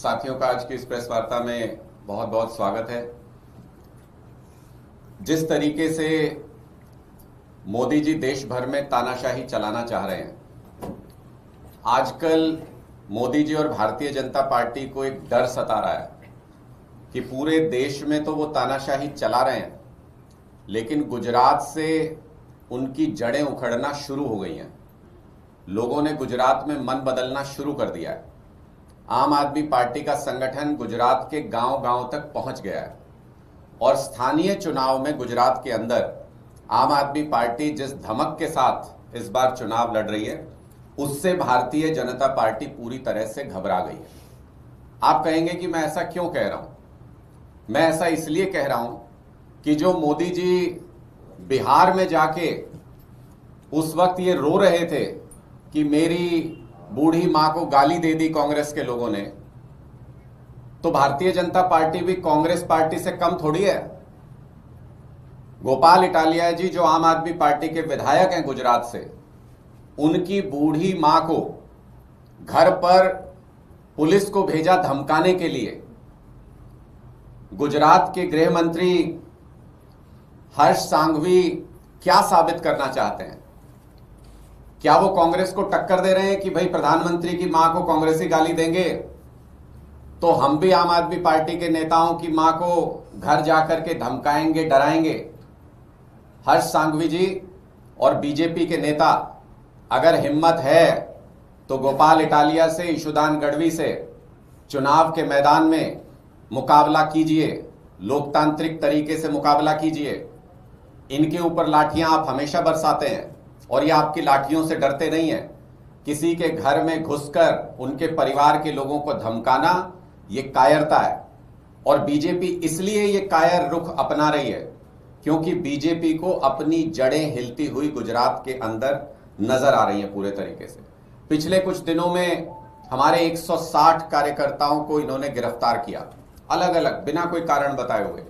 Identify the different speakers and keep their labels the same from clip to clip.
Speaker 1: साथियों का आज की इस प्रेस वार्ता में बहुत बहुत स्वागत है। जिस तरीके से मोदी जी देश भर में तानाशाही चलाना चाह रहे हैं, आजकल मोदी जी और भारतीय जनता पार्टी को एक डर सता रहा है कि पूरे देश में तो वो तानाशाही चला रहे हैं, लेकिन गुजरात से उनकी जड़ें उखड़ना शुरू हो गई हैं। लोगों ने गुजरात में मन बदलना शुरू कर दिया है। आम आदमी पार्टी का संगठन गुजरात के गांव-गांव तक पहुंच गया है और स्थानीय चुनाव में गुजरात के अंदर आम आदमी पार्टी जिस धमक के साथ इस बार चुनाव लड़ रही है, उससे भारतीय जनता पार्टी पूरी तरह से घबरा गई है। आप कहेंगे कि मैं ऐसा क्यों कह रहा हूं? मैं ऐसा इसलिए कह रहा हूं कि जो मोदी जी बिहार में जाके उस वक्त ये रो रहे थे कि मेरी बूढ़ी मां को गाली दे दी कांग्रेस के लोगों ने, तो भारतीय जनता पार्टी भी कांग्रेस पार्टी से कम थोड़ी है। गोपाल इटालिया जी जो आम आदमी पार्टी के विधायक हैं गुजरात से, उनकी बूढ़ी मां को घर पर पुलिस को भेजा धमकाने के लिए। गुजरात के गृह मंत्री हर्ष सांघवी क्या साबित करना चाहते हैं? क्या वो कांग्रेस को टक्कर दे रहे हैं कि भाई प्रधानमंत्री की मां को कांग्रेसी गाली देंगे तो हम भी आम आदमी पार्टी के नेताओं की मां को घर जाकर के धमकाएंगे, डराएंगे? हर्ष सांघवी जी और बीजेपी के नेता अगर हिम्मत है तो गोपाल इटालिया से, ईशुदान गढ़वी से चुनाव के मैदान में मुकाबला कीजिए, लोकतांत्रिक तरीके से मुकाबला कीजिए। इनके ऊपर लाठियां आप हमेशा बरसाते हैं और ये आपकी लाठियों से डरते नहीं हैं। किसी के घर में घुसकर उनके परिवार के लोगों को धमकाना ये कायरता है, और बीजेपी इसलिए ये कायर रुख अपना रही है क्योंकि बीजेपी को अपनी जड़ें हिलती हुई गुजरात के अंदर नजर आ रही हैं पूरे तरीके से। पिछले कुछ दिनों में हमारे 160 कार्यकर्ताओं को इन्होंने गिरफ्तार किया, अलग अलग बिना कोई कारण बताए हुए।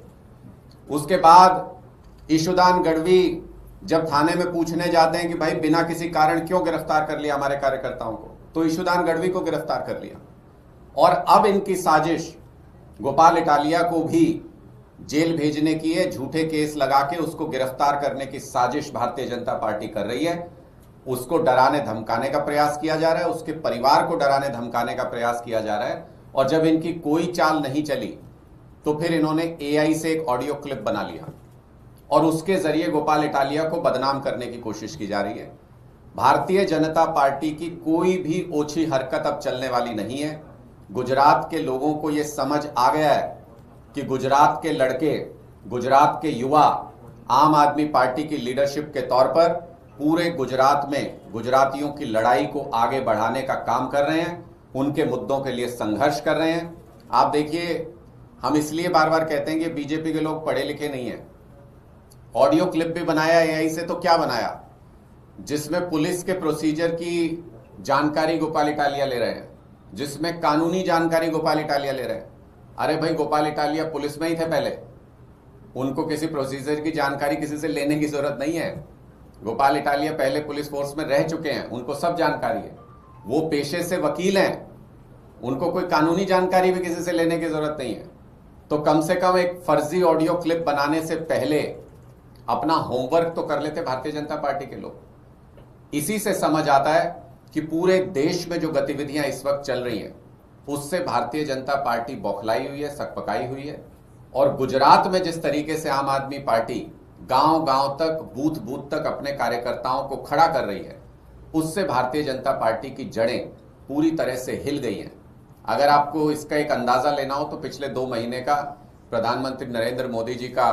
Speaker 1: उसके बाद ईशुदान गढ़वी जब थाने में पूछने जाते हैं कि भाई बिना किसी कारण क्यों गिरफ्तार कर लिया हमारे कार्यकर्ताओं को, तो ईशुदान गढ़वी को गिरफ्तार कर लिया। और अब इनकी साजिश गोपाल इटालिया को भी जेल भेजने की है, झूठे केस लगा के उसको गिरफ्तार करने की साजिश भारतीय जनता पार्टी कर रही है। उसको डराने धमकाने का प्रयास किया जा रहा है, उसके परिवार को डराने धमकाने का प्रयास किया जा रहा है। और जब इनकी कोई चाल नहीं चली तो फिर इन्होंने एआई से एक ऑडियो क्लिप बना लिया और उसके जरिए गोपाल इटालिया को बदनाम करने की कोशिश की जा रही है। भारतीय जनता पार्टी की कोई भी ओछी हरकत अब चलने वाली नहीं है। गुजरात के लोगों को यह समझ आ गया है कि गुजरात के लड़के, गुजरात के युवा आम आदमी पार्टी की लीडरशिप के तौर पर पूरे गुजरात में गुजरातियों की लड़ाई को आगे बढ़ाने का काम कर रहे हैं, उनके मुद्दों के लिए संघर्ष कर रहे हैं। आप देखिए, हम इसलिए बार बार कहते हैं कि बीजेपी के लोग पढ़े लिखे नहीं हैं। ऑडियो क्लिप भी बनाया एआई से, तो क्या बनाया जिसमें पुलिस के प्रोसीजर की जानकारी गोपाल इटालिया ले रहे हैं, जिसमें कानूनी जानकारी गोपाल इटालिया ले रहे हैं। अरे भाई, गोपाल इटालिया पुलिस में ही थे पहले, उनको किसी प्रोसीजर की जानकारी किसी से लेने की जरूरत नहीं है। गोपाल इटालिया पहले पुलिस फोर्स में रह चुके हैं, उनको सब जानकारी है। वो पेशे से वकील हैं, उनको कोई कानूनी जानकारी भी किसी से लेने की जरूरत नहीं है। तो कम से कम एक फर्जी ऑडियो क्लिप बनाने से पहले अपना होमवर्क तो कर लेते भारतीय जनता पार्टी के लोग। इसी से समझ आता है कि पूरे देश में जो गतिविधियां इस वक्त चल रही हैं, उससे भारतीय जनता पार्टी बौखलाई हुई है, सकपकाई हुई है। और गुजरात में जिस तरीके से आम आदमी पार्टी गांव गांव तक, बूथ बूथ तक अपने कार्यकर्ताओं को खड़ा कर रही है, उससे भारतीय जनता पार्टी की जड़ें पूरी तरह से हिल गई हैं। अगर आपको इसका एक अंदाजा लेना हो तो पिछले 2 महीने का प्रधानमंत्री नरेंद्र मोदी जी का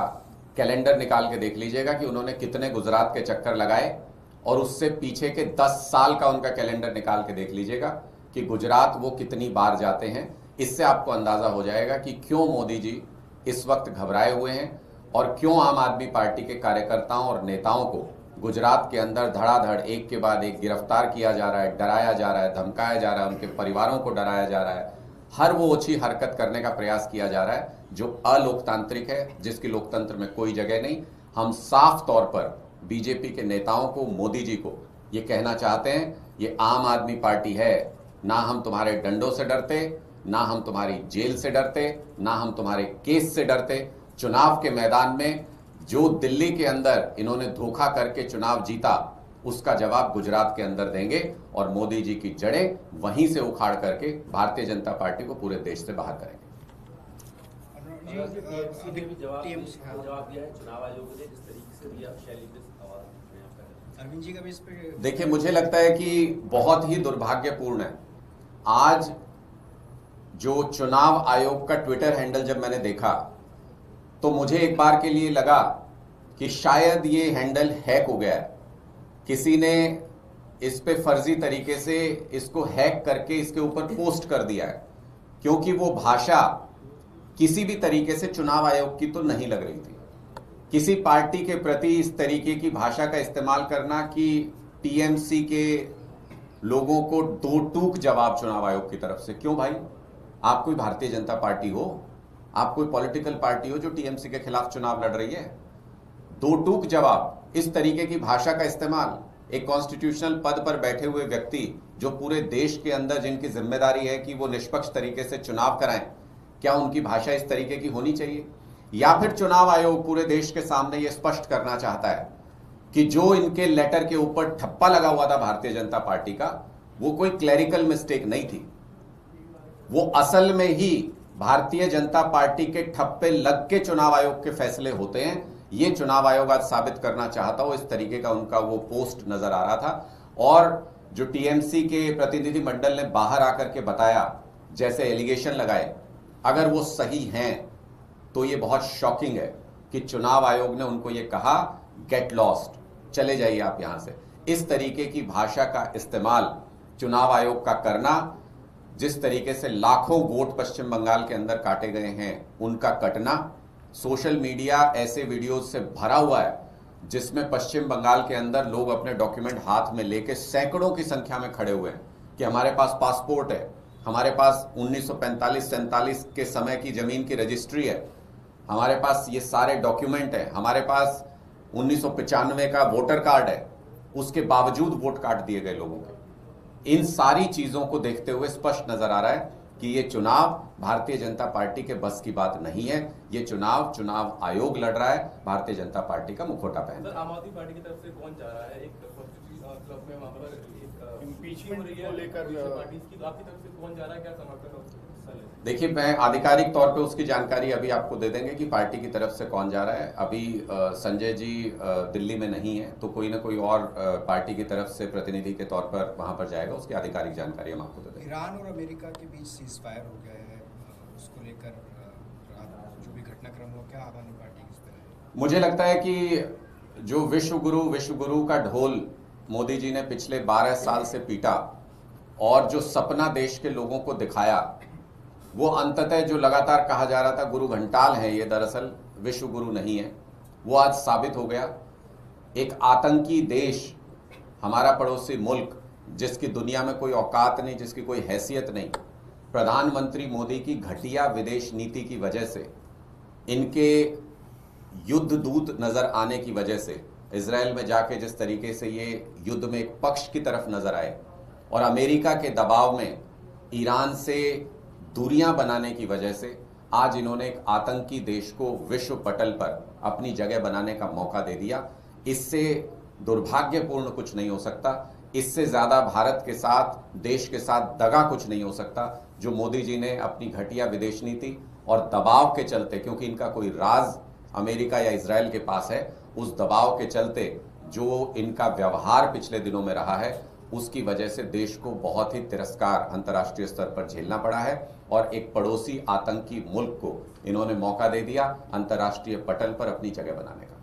Speaker 1: कैलेंडर निकाल के देख लीजिएगा कि उन्होंने कितने गुजरात के चक्कर लगाए, और उससे पीछे के 10 साल का उनका कैलेंडर निकाल के देख लीजिएगा कि गुजरात वो कितनी बार जाते हैं। इससे आपको अंदाजा हो जाएगा कि क्यों मोदी जी इस वक्त घबराए हुए हैं और क्यों आम आदमी पार्टी के कार्यकर्ताओं और नेताओं को गुजरात के अंदर धड़ाधड़ एक के बाद एक गिरफ्तार किया जा रहा है, डराया जा रहा है, धमकाया जा रहा है, उनके परिवारों को डराया जा रहा है। हर वो ओछी हरकत करने का प्रयास किया जा रहा है जो अलोकतांत्रिक है, जिसकी लोकतंत्र में कोई जगह नहीं। हम साफ तौर पर बीजेपी के नेताओं को, मोदी जी को ये कहना चाहते हैं, ये आम आदमी पार्टी है, ना हम तुम्हारे डंडों से डरते, ना हम तुम्हारी जेल से डरते, ना हम तुम्हारे केस से डरते। चुनाव के मैदान में जो दिल्ली के अंदर इन्होंने धोखा करके चुनाव जीता, उसका जवाब गुजरात के अंदर देंगे और मोदी जी की जड़ें वहीं से उखाड़ करके भारतीय जनता पार्टी को पूरे देश से बाहर करेंगे।
Speaker 2: जवाब दिया है चुनाव आयोग ने, जिस तरीके से दिया शैली पे अरविंद जी का भी इस पे।
Speaker 1: देखिए, मुझे लगता है कि बहुत ही दुर्भाग्यपूर्ण है। आज जो चुनाव आयोग का ट्विटर हैंडल जब मैंने देखा तो मुझे एक बार के लिए लगा कि शायद ये हैंडल हैक हो गया है, किसी ने इस पे फर्जी तरीके से इसको हैक करके इसके ऊपर पोस्ट कर दिया है, क्योंकि वो भाषा किसी भी तरीके से चुनाव आयोग की तो नहीं लग रही थी। किसी पार्टी के प्रति इस तरीके की भाषा का इस्तेमाल करना कि टीएमसी के लोगों को दो टूक जवाब चुनाव आयोग की तरफ से। क्यों भाई, आप कोई भारतीय जनता पार्टी हो, आप कोई पॉलिटिकल पार्टी हो जो टीएमसी के खिलाफ चुनाव लड़ रही है? दो टूक जवाब, इस तरीके की भाषा का इस्तेमाल एक कॉन्स्टिट्यूशनल पद पर बैठे हुए व्यक्ति जो पूरे देश के अंदर जिनकी जिम्मेदारी है कि वो निष्पक्ष तरीके से चुनाव कराएं, क्या उनकी भाषा इस तरीके की होनी चाहिए? या फिर चुनाव आयोग पूरे देश के सामने ये स्पष्ट करना चाहता है कि जो इनके लेटर के ऊपर ठप्पा लगा हुआ था भारतीय जनता पार्टी का, वो कोई क्लैरिकल मिस्टेक नहीं थी, वो असल में ही भारतीय जनता पार्टी के ठप्पे लग के चुनाव आयोग के फैसले होते हैं? ये चुनाव आयोग आज साबित करना चाहता हो। इस तरीके का उनका वो पोस्ट नजर आ रहा था। और जो टीएमसी के प्रतिनिधि मंडल ने बाहर आकर के बताया, जैसे एलिगेशन लगाए, अगर वो सही हैं तो ये बहुत शॉकिंग है कि चुनाव आयोग ने उनको ये कहा गेट लॉस्ट, चले जाइए आप यहां से। इस तरीके की भाषा का इस्तेमाल चुनाव आयोग का करना, जिस तरीके से लाखों वोट पश्चिम बंगाल के अंदर काटे गए हैं उनका कटना, सोशल मीडिया ऐसे वीडियोस से भरा हुआ है जिसमें पश्चिम बंगाल के अंदर लोग अपने डॉक्यूमेंट हाथ में लेके सैकड़ों की संख्या में खड़े हुए हैं कि हमारे पास पासपोर्ट है, हमारे पास 1945-47 के समय की जमीन की रजिस्ट्री है, हमारे पास ये सारे डॉक्यूमेंट है, हमारे पास 1995 का वोटर कार्ड है, उसके बावजूद वोट काट दिए गए लोगों के। इन सारी चीजों को देखते हुए स्पष्ट नजर आ रहा है कि ये चुनाव भारतीय जनता पार्टी के बस की बात नहीं है। ये चुनाव आयोग लड़ रहा है, भारतीय जनता पार्टी का मुखौटा पहन रहा है।
Speaker 2: आम आदमी पार्टी की तरफ से कौन जा रहा है? एक क्लब में वहां पर इम्पीचमेंट को लेकर पार्टी की, आपकी तरफ से कौन जा रहा है, क्या समर्थन?
Speaker 1: देखिए, मैं आधिकारिक तौर पे उसकी जानकारी अभी आपको दे देंगे कि पार्टी की तरफ से कौन जा रहा है। अभी संजय जी दिल्ली में नहीं है, तो कोई ना कोई और पार्टी की तरफ से प्रतिनिधि के तौर पर वहां पर जाएगा, उसकी आधिकारिक जानकारी हम आपको दे देंगे।
Speaker 3: ईरान और अमेरिका के बीच सीज फायर हो गया है, उसको लेकर जो भी घटनाक्रम हुआ, क्या आम आदमी पार्टी किस तरह है?
Speaker 1: मुझे लगता है कि जो विश्व गुरु का ढोल मोदी जी ने पिछले 12 साल से पीटा और जो सपना देश के लोगों को दिखाया, वो अंततः जो लगातार कहा जा रहा था गुरु घंटाल है, ये दरअसल विश्व गुरु नहीं है, वो आज साबित हो गया। एक आतंकी देश, हमारा पड़ोसी मुल्क, जिसकी दुनिया में कोई औकात नहीं, जिसकी कोई हैसियत नहीं, प्रधानमंत्री मोदी की घटिया विदेश नीति की वजह से, इनके युद्ध दूत नजर आने की वजह से, इजराइल में जाके जिस तरीके से ये युद्ध में एक पक्ष की तरफ नजर आए और अमेरिका के दबाव में ईरान से दूरियां बनाने की वजह से आज इन्होंने एक आतंकी देश को विश्व पटल पर अपनी जगह बनाने का मौका दे दिया। इससे दुर्भाग्यपूर्ण कुछ नहीं हो सकता, इससे ज्यादा भारत के साथ, देश के साथ दगा कुछ नहीं हो सकता, जो मोदी जी ने अपनी घटिया विदेश नीति और दबाव के चलते, क्योंकि इनका कोई राज अमेरिका या इजराइल के पास है, उस दबाव के चलते जो इनका व्यवहार पिछले दिनों में रहा है, उसकी वजह से देश को बहुत ही तिरस्कार अंतर्राष्ट्रीय स्तर पर झेलना पड़ा है और एक पड़ोसी आतंकी मुल्क को इन्होंने मौका दे दिया अंतर्राष्ट्रीय पटल पर अपनी जगह बनाने का।